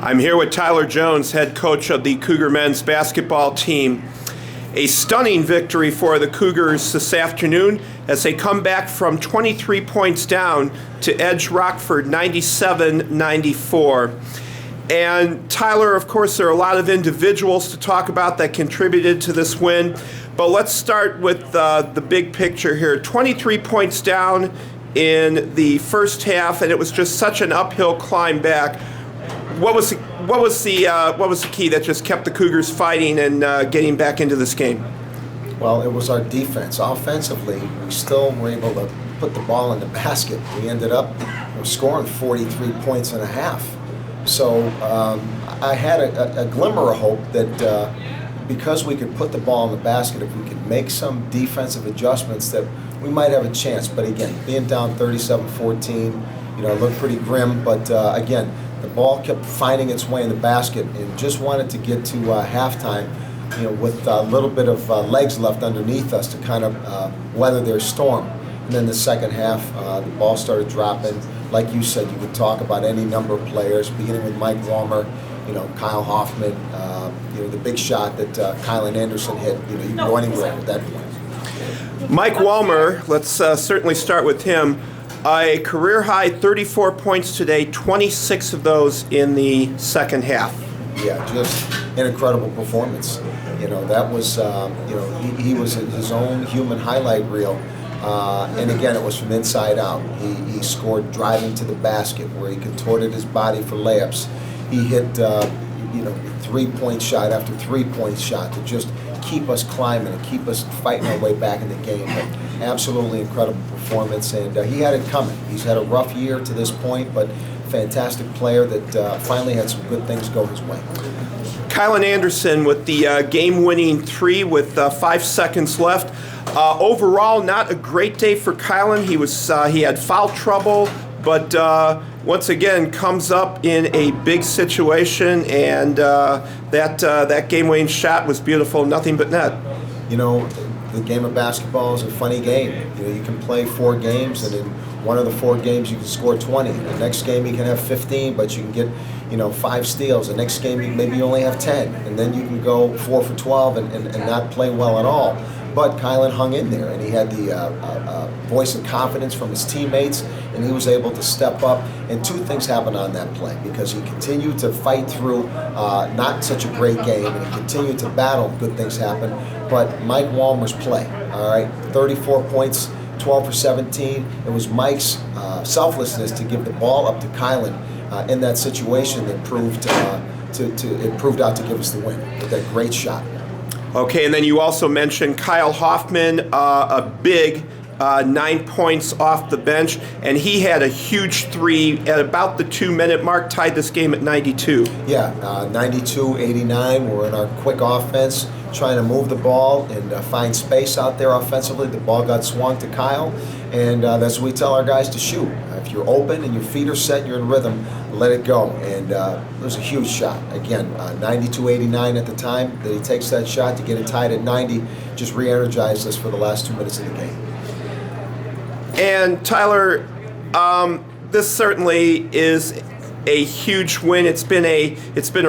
I'm here with Tyler Jones, head coach of the Cougar men's basketball team. A stunning victory for the Cougars this afternoon as they come back from 23 points down to edge Rockford 97-94. And Tyler, of course, there are a lot of individuals to talk about that contributed to this win, but let's start with the big picture here. 23 points down in the first half, and it was just such an uphill climb back. What was the key that just kept the Cougars fighting and getting back into this game? Well, it was our defense. Offensively, we still were able to put the ball in the basket. We ended up scoring 43 points and a half. So I had a glimmer of hope that because we could put the ball in the basket, if we could make some defensive adjustments, that we might have a chance. But again, being down 37-14, it looked pretty grim. But again, the ball kept finding its way in the basket, and just wanted to get to halftime, with a little bit of legs left underneath us to kind of weather their storm. And then the second half, the ball started dropping. Like you said, you could talk about any number of players, beginning with Mike Walmer, Kyle Hoffman, the big shot that Kylan Anderson hit. You can go anywhere at that point. Mike Walmer, let's certainly start with him. A career-high 34 points today, 26 of those in the second half. Yeah, just an incredible performance. That was, he was his own human highlight reel. And again, it was from inside out. He scored driving to the basket where he contorted his body for layups. He hit, three-point shot after three-point shot to just keep us climbing and keep us fighting our way back in the game. But absolutely incredible performance, and he had it coming. He's had a rough year to this point, but fantastic player that finally had some good things go his way. Kylan Anderson with the game-winning three with 5 seconds left. Overall, not a great day for Kylan. He had foul trouble, but once again comes up in a big situation, and that game-winning shot was beautiful, nothing but net. The game of basketball is a funny game. You can play 4 games, and in one of the 4 games you can score 20. The next game you can have 15, but you can get 5 steals. The next game you maybe only have 10, and then you can go 4 for 12 and not play well at all. But Kylan hung in there, and he had the voice of confidence from his teammates, and he was able to step up. And 2 things happened on that play, because he continued to fight through not such a great game, and he continued to battle. Good things happen. But Mike Walmer's play, all right, 34 points, 12 for 17. It was Mike's selflessness to give the ball up to Kylan in that situation that proved out to give us the win with that great shot. Okay, and then you also mentioned Kyle Hoffman, a big 9 points off the bench, and he had a huge 3 at about the 2-minute mark, tied this game at 92. Yeah, 92-89. We're in our quick offense, trying to move the ball and find space out there offensively. The ball got swung to Kyle, and that's what we tell our guys to shoot. If you're open and your feet are set and you're in rhythm, let it go. And it was a huge shot. Again, 92-89 at the time that he takes that shot to get it tied at 90, just re-energized us for the last 2 minutes of the game. And Tyler, this certainly is a huge win. It's been a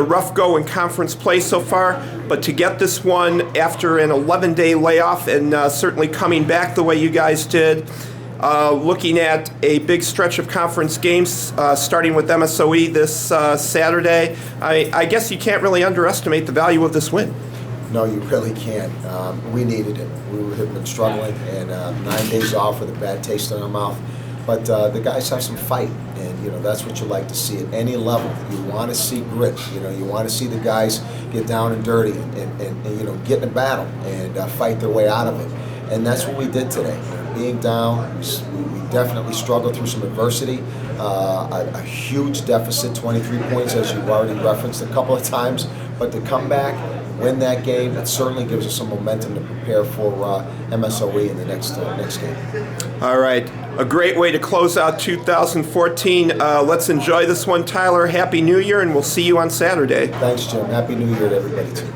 rough go in conference play so far, but to get this one after an 11-day layoff and certainly coming back the way you guys did, looking at a big stretch of conference games starting with MSOE this Saturday, I guess you can't really underestimate the value of this win. No, you really can't. We needed it. We had been struggling, and 9 days off with a bad taste in our mouth. But the guys have some fight, and that's what you like to see at any level. You want to see grit. You want to see the guys get down and dirty and get in a battle and fight their way out of it. And that's what we did today. Being down, we definitely struggled through some adversity. A huge deficit, 23 points, as you've already referenced a couple of times. But to come back, win that game, it certainly gives us some momentum to prepare for MSOE in the next game. All right. A great way to close out 2014. Let's enjoy this one, Tyler. Happy New Year, and we'll see you on Saturday. Thanks, Jim. Happy New Year to everybody, too.